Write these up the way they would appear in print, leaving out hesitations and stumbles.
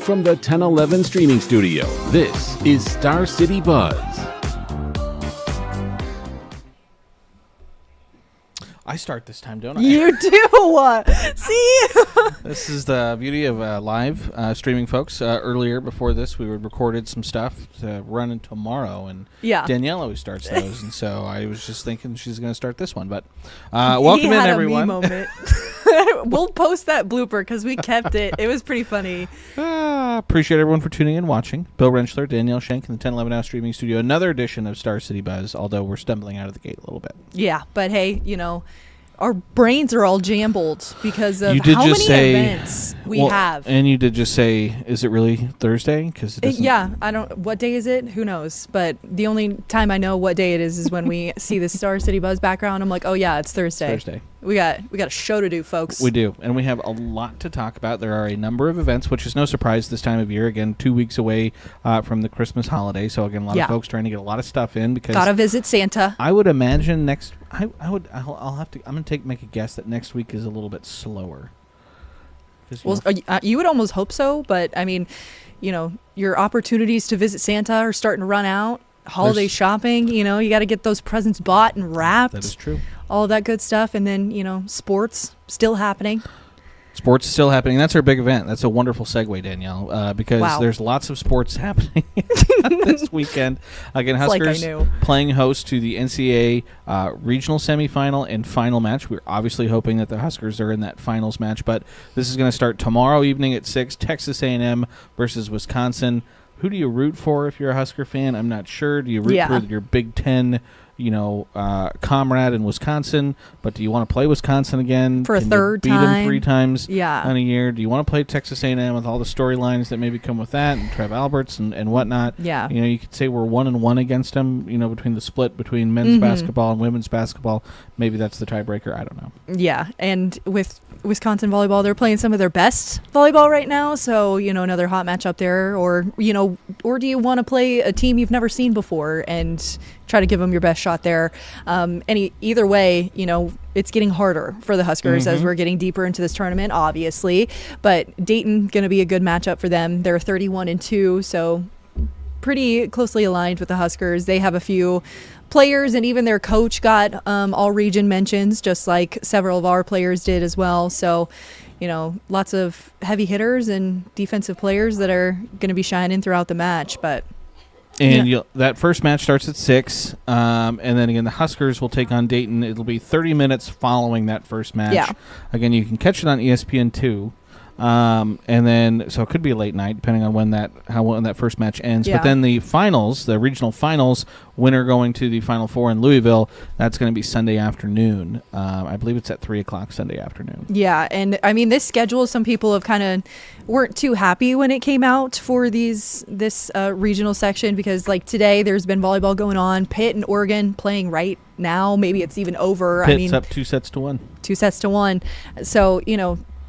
From the 1011 streaming studio, this is Star City Buzz. I start this time, don't I? You do. See? This is the beauty of live streaming, folks. Earlier, before this, we recorded some stuff to run in tomorrow, and Danielle always starts those, and so I was just thinking she's going to start this one. But welcome in, everyone. A me moment. We'll post that blooper because we kept it. It was pretty funny. Appreciate everyone for tuning in and watching. Bill Rentschler, Danielle, Shenk in the 1011 Now streaming studio. Another edition of Star City Buzz, although we're stumbling out of the gate a little bit. Yeah, but hey, our brains are all jambled because of how many events we have. And you did just say, is it really Thursday? I don't. What day is it? Who knows? But the only time I know what day it is when we see the Star City Buzz background. I'm like, oh yeah, it's Thursday. It's Thursday. We got a show to do, folks. We do, and we have a lot to talk about. There are a number of events, which is no surprise this time of year. Again, 2 weeks away from the Christmas holiday, so again, a lot of folks trying to get a lot of stuff in because gotta visit Santa. I would imagine next. I'm gonna make a guess that next week is a little bit slower. Well, you would almost hope so, but I mean, your opportunities to visit Santa are starting to run out. Holiday shopping, you got to get those presents bought and wrapped. That is true. All that good stuff. And then, sports still happening. Sports is still happening. That's our big event. That's a wonderful segue, Danielle, because there's lots of sports happening this weekend. Again, Huskers playing host to the NCAA regional semifinal and final match. We're obviously hoping that the Huskers are in that finals match, but this is going to start tomorrow evening at 6, Texas A&M versus Wisconsin. Who do you root for if you're a Husker fan? I'm not sure. Do you root for your Big Ten, comrade in Wisconsin? But do you want to play Wisconsin again? For a third time? Beat them 3 times in a year? Do you want to play Texas A&M with all the storylines that maybe come with that and Trev Alberts and whatnot? Yeah. You could say we're 1-1 against them, between the split between men's basketball and women's basketball. Maybe that's the tiebreaker. I don't know. Yeah, and with Wisconsin volleyball, they're playing some of their best volleyball right now, so another hot match up there, or do you want to play a team you've never seen before and try to give them your best shot there? Either way, it's getting harder for the Huskers as we're getting deeper into this tournament, obviously, but Dayton going to be a good matchup for them. They're 31-2, so pretty closely aligned with the Huskers. They have a few players, and even their coach got all region mentions, just like several of our players did as well. So, lots of heavy hitters and defensive players that are going to be shining throughout the match. But that first match starts at 6, and then again the Huskers will take on Dayton. It'll be 30 minutes following that first match. Yeah. Again, you can catch it on ESPN2. And then, so it could be a late night depending on when that first match ends. Yeah. But then the finals, the regional finals, winner going to the Final Four in Louisville, that's going to be Sunday afternoon. I believe it's at 3:00 Sunday afternoon. Yeah, and I mean, this schedule, some people have kind of weren't too happy when it came out for this regional section, because like today there's been volleyball going on. Pitt and Oregon playing right now. Maybe it's even over. Pitt's up 2-1. 2-1. So,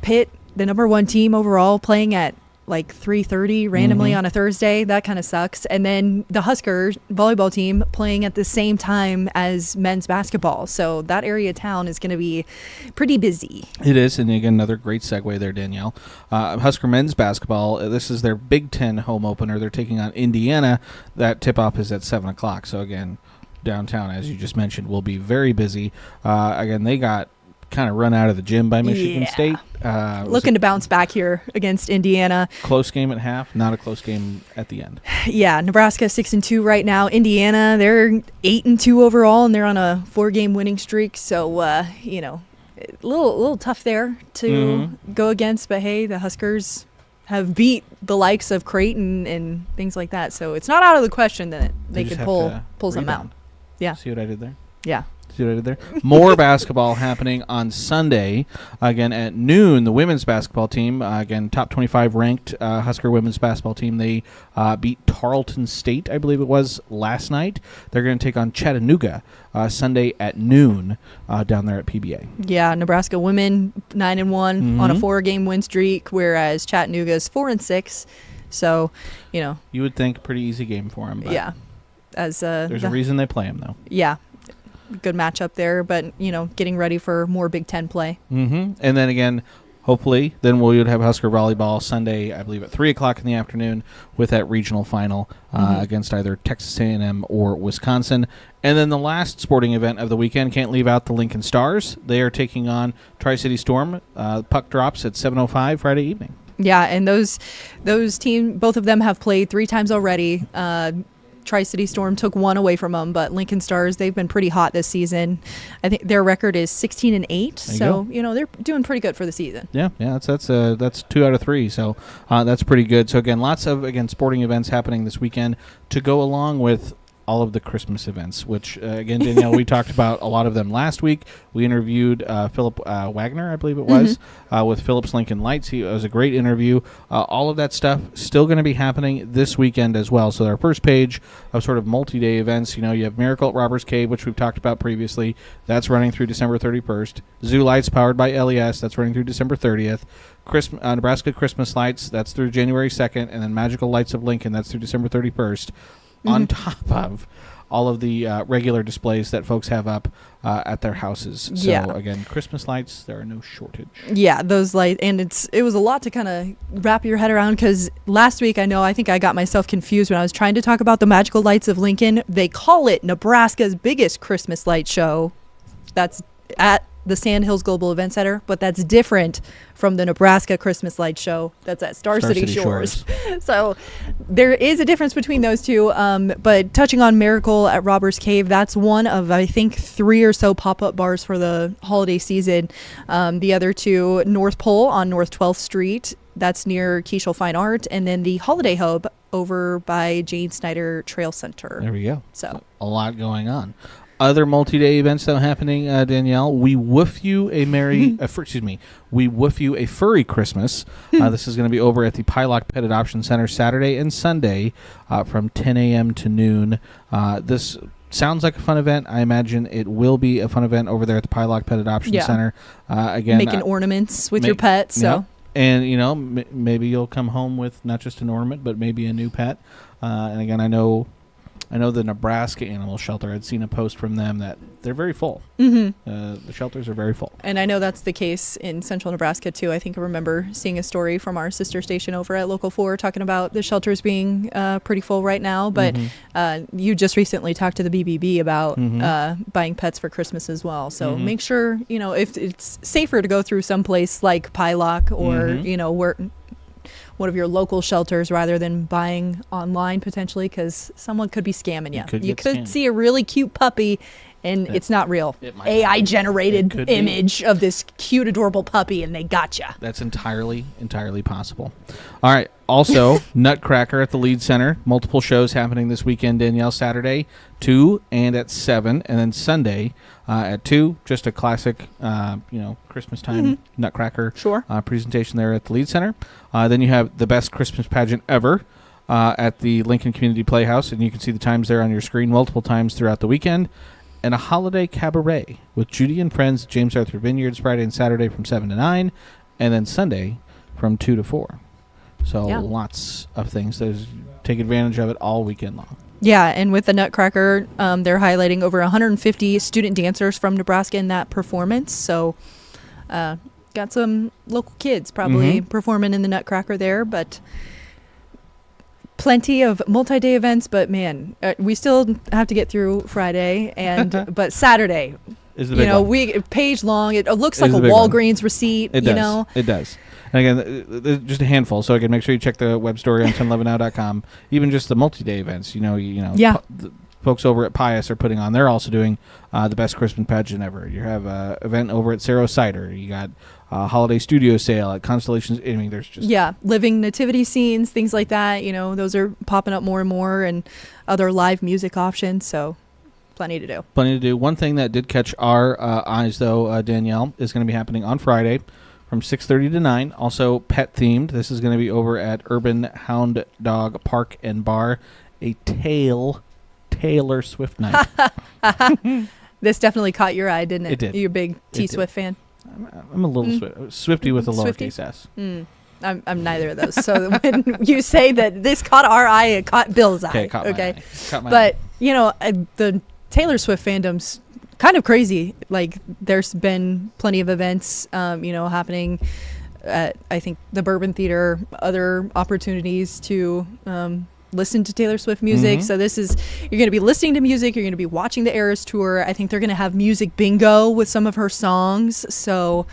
Pitt, the number 1 team overall, playing at like 3:30 randomly on a Thursday. That kind of sucks. And then the Huskers volleyball team playing at the same time as men's basketball. So that area of town is going to be pretty busy. It is. And again, another great segue there, Danielle. Husker men's basketball, this is their Big Ten home opener. They're taking on Indiana. That tip-off is at 7:00. So again, downtown, as you just mentioned, will be very busy. Again, they got kind of run out of the gym by Michigan State. Looking to bounce back here against Indiana. Close game at half, not a close game at the end. Yeah, Nebraska 6-2 right now. Indiana, they're 8-2 overall, and they're on a 4-game winning streak. So, a little tough there to go against. But hey, the Huskers have beat the likes of Creighton and things like that. So it's not out of the question that they could pull some out. Yeah. See what I did there? Yeah. See what I did there? More basketball happening on Sunday. Again, at noon, the women's basketball team, again, top 25 ranked Husker women's basketball team, they beat Tarleton State, I believe it was, last night. They're going to take on Chattanooga Sunday at noon down there at PBA. Yeah, Nebraska women 9-1 on a 4-game win streak, whereas Chattanooga's 4-6. So, You would think pretty easy game for them. Yeah. There's a reason they play them, though. Yeah. Good matchup there, but, getting ready for more Big Ten play. And then again, hopefully, then we would have Husker volleyball Sunday, I believe, at 3 o'clock in the afternoon with that regional final against either Texas A&M or Wisconsin. And then the last sporting event of the weekend, can't leave out the Lincoln Stars. They are taking on Tri-City Storm. Puck drops at 7:05 Friday evening. Yeah, and those teams, both of them have played 3 times already. Tri-City Storm took 1 away from them, but Lincoln Stars, they've been pretty hot this season. I think their record is 16-8, so they're doing pretty good for the season. Yeah, that's 2 out of 3, so that's pretty good. So again, lots of sporting events happening this weekend to go along with all of the Christmas events, which, again, Danielle, we talked about a lot of them last week. We interviewed Philip Wagner, I believe it was, with Phillips Lincoln Lights. It was a great interview. All of that stuff still going to be happening this weekend as well. So our first page of sort of multi-day events, you have Miracle at Robbers Cave, which we've talked about previously. That's running through December 31st. Zoo Lights powered by LES. That's running through December 30th. Nebraska Christmas Lights, that's through January 2nd. And then Magical Lights of Lincoln, that's through December 31st. On top of all of the regular displays that folks have up at their houses. So, again, Christmas lights, there are no shortage. Yeah, those lights. And it was a lot to kind of wrap your head around because last week, I think I got myself confused when I was trying to talk about the Magical Lights of Lincoln. They call it Nebraska's biggest Christmas light show. That's at the Sandhills Global Event Center, but that's different from the Nebraska Christmas Light Show that's at Star City Shores. So there is a difference between those two. But touching on Miracle at Robbers Cave, that's one of, I think, 3 or so pop-up bars for the holiday season. The other 2, North Pole on North 12th Street. That's near Keishel Fine Art. And then the Holiday Hub over by Jane Snyder Trail Center. There we go. So a lot going on. Other multi-day events that are happening, Danielle. We woof you a we woof you a furry Christmas. This is going to be over at the Pylock Pet Adoption Center Saturday and Sunday from 10 a.m. to noon. This sounds like a fun event. I imagine it will be a fun event over there at the Pylock Pet Adoption Center. Again, making ornaments with your pet. So. And maybe you'll come home with not just an ornament, but maybe a new pet. And again, I know the Nebraska Animal Shelter, I'd seen a post from them that they're very full. The shelters are very full. And I know that's the case in central Nebraska, too. I think I remember seeing a story from our sister station over at Local 4 talking about the shelters being pretty full right now. But you just recently talked to the BBB about buying pets for Christmas as well. So make sure, if it's safer to go through someplace like Pylock or, where one of your local shelters rather than buying online potentially because someone could be scamming you. You could see a really cute puppy and it's not real. AI generated image of this cute, adorable puppy and they gotcha. That's entirely possible. All right. Also, Nutcracker at the Lead Center. Multiple shows happening this weekend, Danielle. Saturday, 2 and at 7. And then Sunday at 2. Just a classic, Christmas time Nutcracker presentation there at the Lead Center. Then you have the best Christmas pageant ever at the Lincoln Community Playhouse. And you can see the times there on your screen multiple times throughout the weekend. And a holiday cabaret with Judy and Friends at James Arthur Vineyards Friday and Saturday from 7 to 9. And then Sunday from 2 to 4. So lots of things. Take advantage of it all weekend long. Yeah, and with the Nutcracker, they're highlighting over 150 student dancers from Nebraska in that performance. So got some local kids probably performing in the Nutcracker there. But plenty of multi-day events. But, man, we still have to get through Friday. But Saturday, is the big one. Page long. It looks like a Walgreens receipt. It does. It does. And again, just a handful. So again, make sure you check the web story on 1011now.com. Even just the multi-day events. The folks over at Pius are putting on. They're also doing the best Christmas pageant ever. You have an event over at Cerro Cider. You got a holiday studio sale at Constellations. I mean, there's just living nativity scenes, things like that. Those are popping up more and more, and other live music options. So. Plenty to do. One thing that did catch our eyes, though, Danielle, is going to be happening on Friday from 6:30 to 9. Also pet-themed. This is going to be over at Urban Hound Dog Park and Bar. A Taylor Swift night. This definitely caught your eye, didn't it? It did. You're a big T-Swift fan? I'm a little Swifty with a lowercase s. I'm neither of those. So when you say that this caught our eye, it caught Bill's eye. Okay, caught my eye. But, the Taylor Swift fandom's kind of crazy. Like, there's been plenty of events, happening at, I think, the Bourbon Theater, other opportunities to listen to Taylor Swift music. So you're going to be listening to music, you're going to be watching the Eras Tour. I think they're going to have music bingo with some of her songs. So,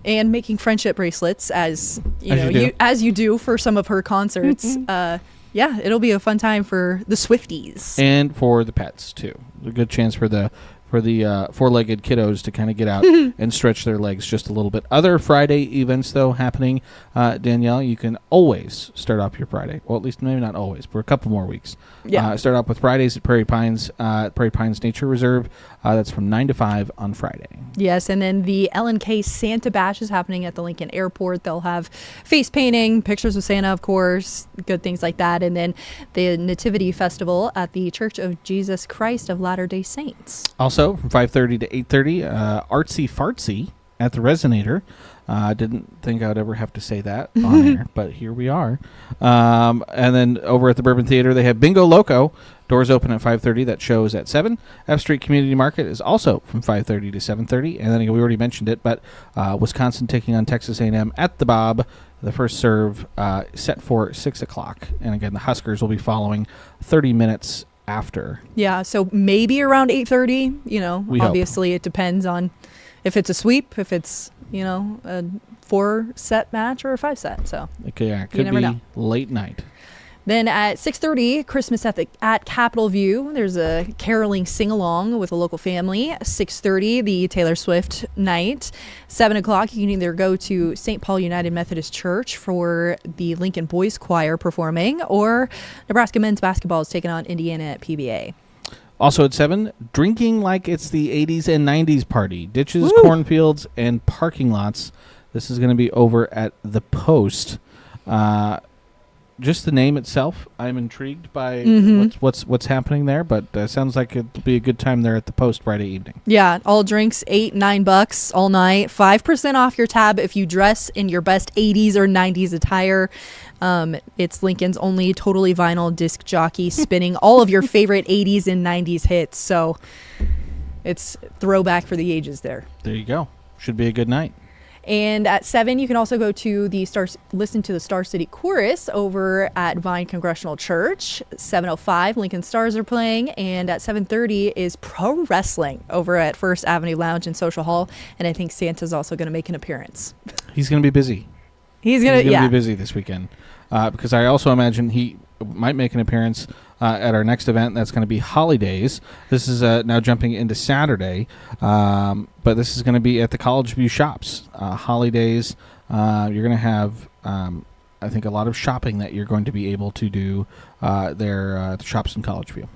and making friendship bracelets as you do for some of her concerts. Yeah, it'll be a fun time for the Swifties and for the pets too. A good chance for the four-legged kiddos to kind of get out and stretch their legs just a little bit. Other Friday events, though, happening. Danielle, you can always start off your Friday. Well, at least maybe not always, for a couple more weeks. Yeah. Start off with Fridays at Prairie Pines Nature Reserve. That's from 9 to 5 on Friday. Yes, and then the L&K Santa Bash is happening at the Lincoln Airport. They'll have face painting, pictures of Santa, of course, good things like that. And then the Nativity Festival at the Church of Jesus Christ of Latter-day Saints. Also, from 5:30 to 8:30, Artsy Fartsy at the Resonator. Didn't think I would ever have to say that on air, but here we are. And then over at the Bourbon Theater, they have Bingo Loco. Doors open at 5:30. That show is at 7. F Street Community Market is also from 5:30 to 7:30. And then again, we already mentioned it, but Wisconsin taking on Texas A&M at the Bob. The first serve set for 6 o'clock. And again, the Huskers will be following 30 minutes after. Yeah, so maybe around 8:30. Obviously it depends on if it's a sweep, if it's a 4-set match or a 5-set. So okay, yeah, it could be late night. Then at 6:30, Christmas at Capitol View. There's a caroling sing-along with a local family. 6:30, the Taylor Swift night. 7 o'clock, you can either go to St. Paul United Methodist Church for the Lincoln Boys Choir performing, or Nebraska men's basketball is taking on Indiana at PBA. Also at 7, drinking like it's the 80s and 90s party. Ditches, cornfields, and parking lots. This is going to be over at the Post. Just the name itself, I'm intrigued by what's happening there, but sounds like it'll be a good time there at the Post Friday evening. Yeah, all drinks, $8-9 all night, 5% off your tab if you dress in your best 80s or 90s attire. It's Lincoln's only totally vinyl disc jockey spinning all of your favorite 80s and 90s hits, so it's throwback for the ages there. There you go. Should be a good night. And at 7, you can also go to listen to the Star City Chorus over at Vine Congressional Church. 7:05, Lincoln Stars are playing, and at 7:30 is pro wrestling over at First Avenue Lounge and Social Hall. And I think Santa's also going to make an appearance. He's going to be busy. He's going to be busy this weekend because I also imagine he might make an appearance at our next event. That's going to be Holidays. This is now jumping into Saturday, but this is going to be at the College View Shops. Holidays, you're going to have, I think, a lot of shopping that you're going to be able to do there at the shops in College View.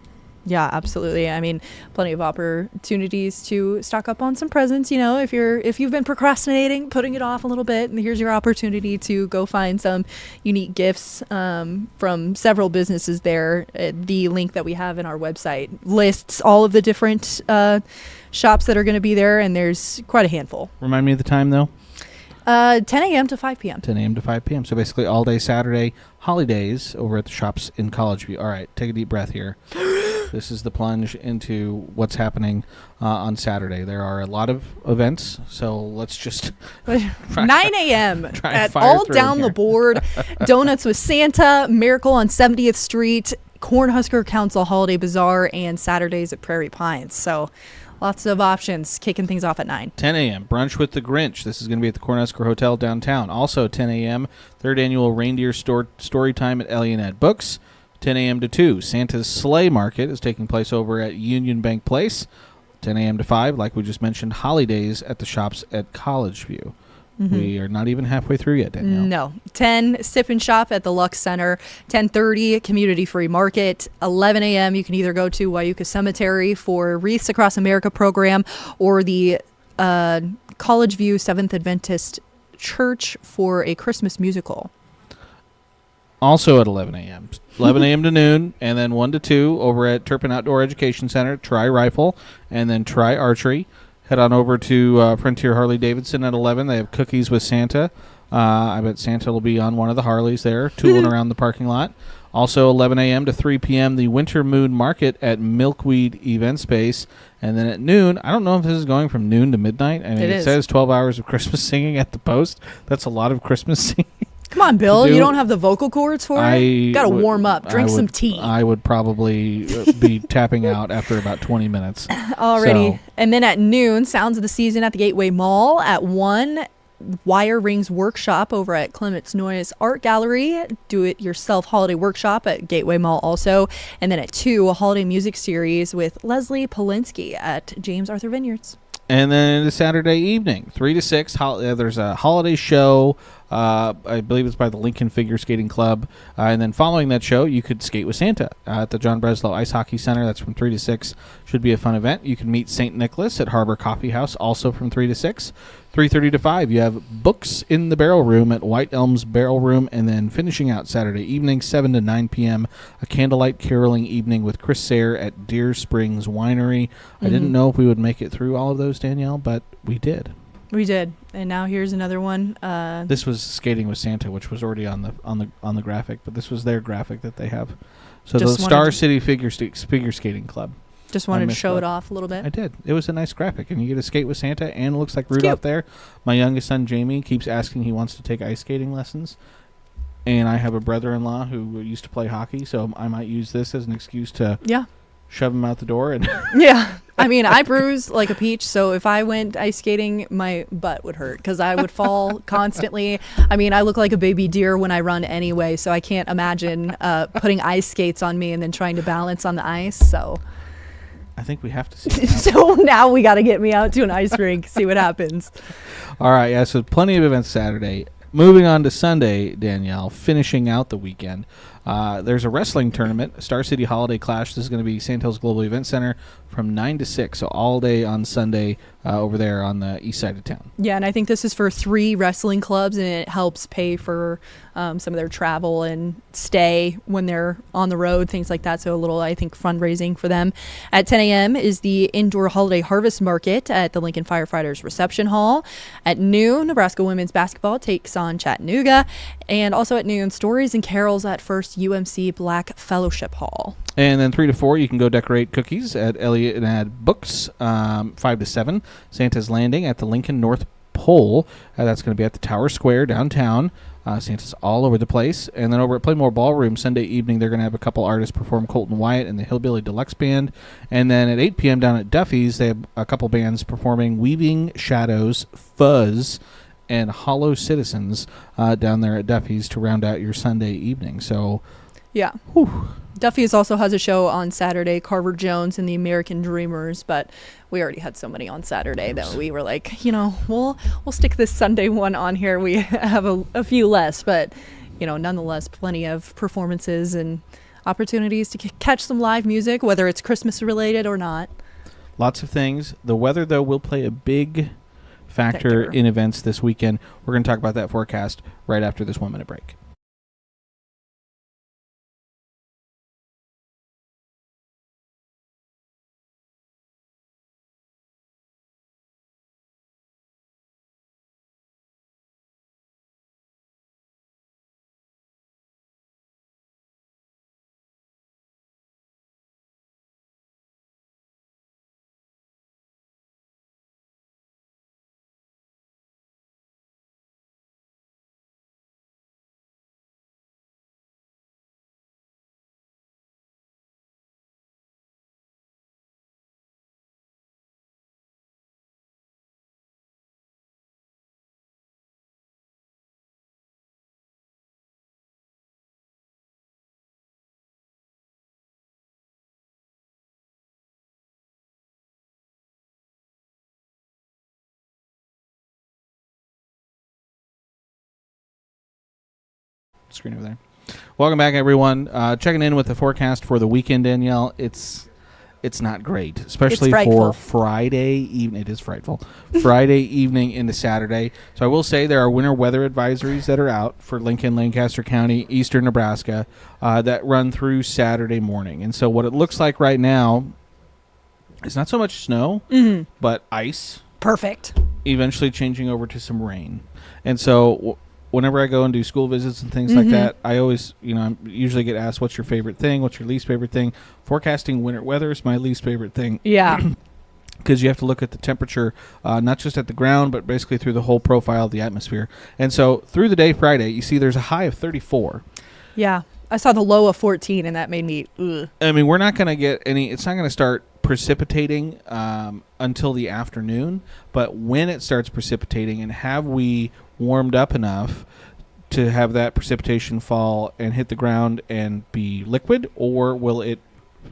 Yeah, absolutely. I mean, plenty of opportunities to stock up on some presents. If you've been procrastinating, putting it off a little bit, and here's your opportunity to go find some unique gifts from several businesses there. The link that we have in our website lists all of the different shops that are going to be there, and there's quite a handful. Remind me of the time, though. 10 a.m. to 5 p.m. 10 a.m. to 5 p.m. So basically all day Saturday, Holidays over at the shops in College View. All right, take a deep breath here. This is the plunge into what's happening on Saturday. There are a lot of events, so let's just 9 a.m. at all down the board. Donuts with Santa, Miracle on 70th Street, Cornhusker Council Holiday Bazaar, and Saturdays at Prairie Pines. So lots of options, kicking things off at 9. 10 a.m., Brunch with the Grinch. This is going to be at the Cornhusker Hotel downtown. Also 10 a.m., 3rd Annual Reindeer Story Time at Ellie and Ed Books. 10 a.m. to 2, Santa's Sleigh Market is taking place over at Union Bank Place. 10 a.m. to 5, like we just mentioned, Holidays at the shops at College View. We are not even halfway through yet, Danielle. No. 10, Sip and Shop at the Lux Center. 10:30, Community Free Market. 11 a.m., you can either go to Wyuka Cemetery for Wreaths Across America program or the College View Seventh Adventist Church for a Christmas musical. Also at 11 a.m. 11 a.m. to noon, and then 1 to 2 over at Turpin Outdoor Education Center, try rifle, and then try archery. Head on over to Frontier Harley-Davidson at 11. They have cookies with Santa. I bet Santa will be on one of the Harleys there, tooling around the parking lot. Also, 11 a.m. to 3 p.m., the Winter Moon Market at Milkweed Event Space. And then at noon, I don't know if this is going from noon to midnight. I mean, it says 12 hours of Christmas singing at the post. That's a lot of Christmas singing. Come on, Bill. You don't have the vocal cords for it? Got to warm up. Drink some tea. I would probably be tapping out after about 20 minutes. Already. So. And then at noon, Sounds of the Season at the Gateway Mall. At 1, Wire Rings Workshop over at Clements Noyes Art Gallery. Do-it-yourself holiday workshop at Gateway Mall also. And then at 2, a holiday music series with Leslie Polinsky at James Arthur Vineyards. And then the Saturday evening, 3 to 6, there's a holiday show. I believe it's by the Lincoln Figure Skating Club. And then following that show, you could skate with Santa at the John Breslow Ice Hockey Center. That's from 3 to 6. Should be a fun event. You can meet St. Nicholas at Harbor Coffee House, also from 3 to 6. 3:30 to 5, you have Books in the Barrel Room at White Elm's Barrel Room. And then finishing out Saturday evening, 7 to 9 p.m., a candlelight caroling evening with Chris Sayre at Deer Springs Winery. Mm-hmm. I didn't know if we would make it through all of those, Danielle, but we did. We did, and now here's another one. This was Skating with Santa, which was already on the graphic, but this was their graphic that they have. So the Star City Figure Skating Club. Just wanted to show it off a little bit. I did. It was a nice graphic, and you get to skate with Santa, and it looks like Rudolph there. My youngest son Jamie keeps asking he wants to take ice skating lessons, and I have a brother-in-law who used to play hockey, so I might use this as an excuse to shove him out the door. And yeah. I mean, I bruise like a peach, so if I went ice skating, my butt would hurt because I would fall constantly. I mean, I look like a baby deer when I run anyway, so I can't imagine putting ice skates on me and then trying to balance on the ice. So I think we have to see it. So now we got to get me out to an ice rink, see what happens. All right, yeah, so plenty of events Saturday. Moving on to Sunday, Danielle, finishing out the weekend. There's a wrestling tournament, Star City Holiday Clash. This is going to be Sand Hills Global Event Center from 9 to 6, so all day on Sunday over there on the east side of town. Yeah, and I think this is for 3 wrestling clubs, and it helps pay for some of their travel and stay when they're on the road, things like that. So a little, I think, fundraising for them. At 10 a.m. is the Indoor Holiday Harvest Market at the Lincoln Firefighters Reception Hall. At noon, Nebraska Women's Basketball takes on Chattanooga. And also at noon, Stories and Carols at First UMC Black Fellowship Hall. And then 3 to 4, you can go decorate cookies at Elliott and Add Books. 5 to 7, Santa's Landing at the Lincoln North Pole. That's going to be at the Tower Square downtown. Santa's all over the place. And then over at Playmore Ballroom, Sunday evening, they're going to have a couple artists perform, Colton Wyatt and the Hillbilly Deluxe Band. And then at 8 p.m. down at Duffy's, they have a couple bands performing, Weaving Shadows, Fuzz, and Hollow Citizens down there at Duffy's to round out your Sunday evening. So, yeah. Whew. Duffy's also has a show on Saturday, Carver Jones and the American Dreamers, but we already had so many on Saturday that we were like, we'll stick this Sunday one on here. We have a few less, but nonetheless, plenty of performances and opportunities to catch some live music, whether it's Christmas related or not. Lots of things. The weather, though, will play a big factor in events this weekend. We're going to talk about that forecast right after this 1-minute break. Screen over there. Welcome back, everyone. Checking in with the forecast for the weekend, Danielle. It's not great, especially for Friday evening. It is frightful. Friday evening into Saturday. So I will say there are winter weather advisories that are out for Lincoln, Lancaster County, eastern Nebraska, that run through Saturday morning. And so what it looks like right now is not so much snow, but ice. Perfect. Eventually changing over to some rain. And so whenever I go and do school visits and things like that, I always, I usually get asked, what's your favorite thing? What's your least favorite thing? Forecasting winter weather is my least favorite thing. Yeah. Because you have to look at the temperature, not just at the ground, but basically through the whole profile of the atmosphere. And so through the day Friday, you see there's a high of 34. Yeah. I saw the low of 14, and that made me, ugh. I mean, we're not going to get it's not going to start precipitating until the afternoon. But when it starts precipitating, and have we warmed up enough to have that precipitation fall and hit the ground and be liquid, or will it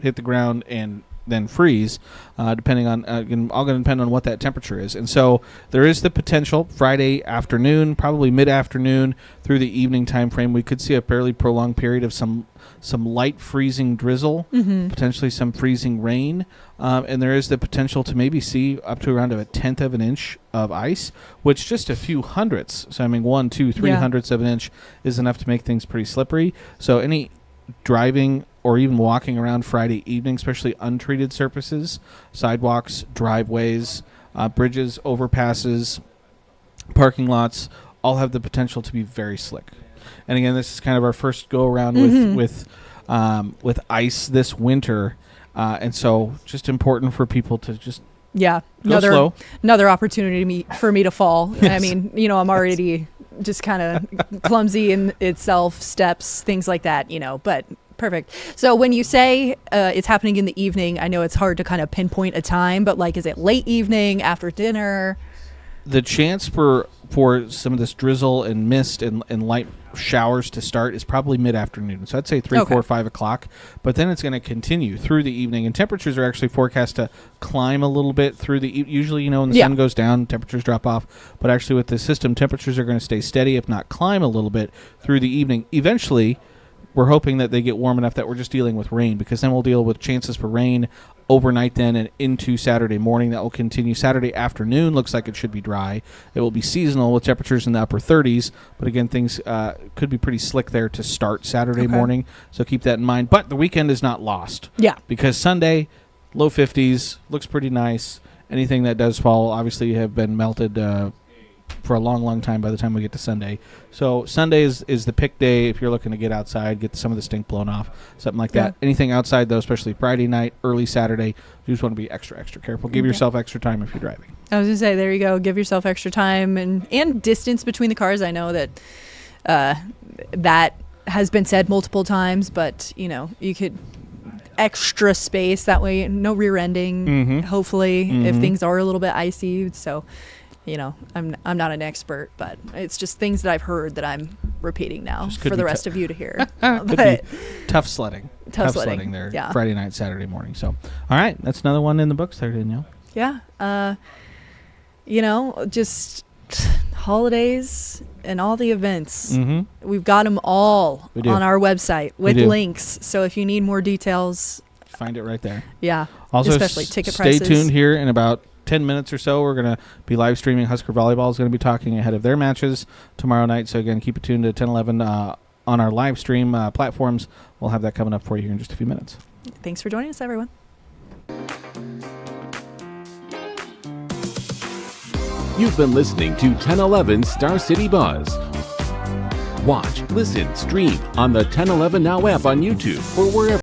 hit the ground and then freeze, depending on all going to depend on what that temperature is. And so there is the potential Friday afternoon, probably mid-afternoon through the evening time frame, we could see a fairly prolonged period of some light freezing drizzle, potentially some freezing rain, and there is the potential to maybe see up to around a 1/10 of an inch of ice, which just a few hundredths, so I mean 1, 2, 3 hundredths of an inch is enough to make things pretty slippery. So any driving or even walking around Friday evening, especially untreated surfaces, sidewalks, driveways, bridges, overpasses, parking lots, all have the potential to be very slick. And again, this is kind of our first go around with ice this winter, and so just important for people to just go slow. Another opportunity for me to fall. Yes. I mean, I'm already just kind of clumsy in itself, steps, things like that, but perfect. So when you say it's happening in the evening, I know it's hard to kind of pinpoint a time, but like, is it late evening, after dinner? The chance for some of this drizzle and mist and light showers to start is probably mid-afternoon. So I'd say 3, 4, 5 o'clock. But then it's going to continue through the evening. And temperatures are actually forecast to climb a little bit through the usually, when the sun goes down, temperatures drop off. But actually with the system, temperatures are going to stay steady, if not climb a little bit through the evening. Eventually, we're hoping that they get warm enough that we're just dealing with rain, because then we'll deal with chances for rain overnight then and into Saturday morning. That will continue. Saturday afternoon looks like it should be dry. It will be seasonal with temperatures in the upper 30s, but again, things could be pretty slick there to start Saturday morning, so keep that in mind. But the weekend is not lost. Yeah. Because Sunday, low 50s, looks pretty nice. Anything that does fall obviously have been melted for a long, long time by the time we get to Sunday. So Sunday is the pick day if you're looking to get outside, get some of the stink blown off, something like that. Anything outside, though, especially Friday night, early Saturday, you just want to be extra, extra careful. Give yourself extra time if you're driving. I was going to say, there you go. Give yourself extra time and distance between the cars. I know that that has been said multiple times, but, you could extra space. That way, no rear ending, hopefully, if things are a little bit icy. So, I'm not an expert, but it's just things that I've heard that I'm repeating now for the rest of you to hear. But tough sledding. Tough sledding there Friday night, Saturday morning. So, all right, that's another one in the books there, Danielle. Yeah. Just holidays and all the events. We've got them all on our website with links. So if you need more details, find it right there. Yeah. Also, especially ticket prices. Stay tuned here in about 10 minutes or so. We're going to be live streaming. Husker Volleyball is going to be talking ahead of their matches tomorrow night. So again, keep it tuned to 10:11 on our live stream platforms. We'll have that coming up for you here in just a few minutes. Thanks for joining us, everyone. You've been listening to 1011 Star City Buzz. Watch, listen, stream on the 1011 Now app on YouTube or wherever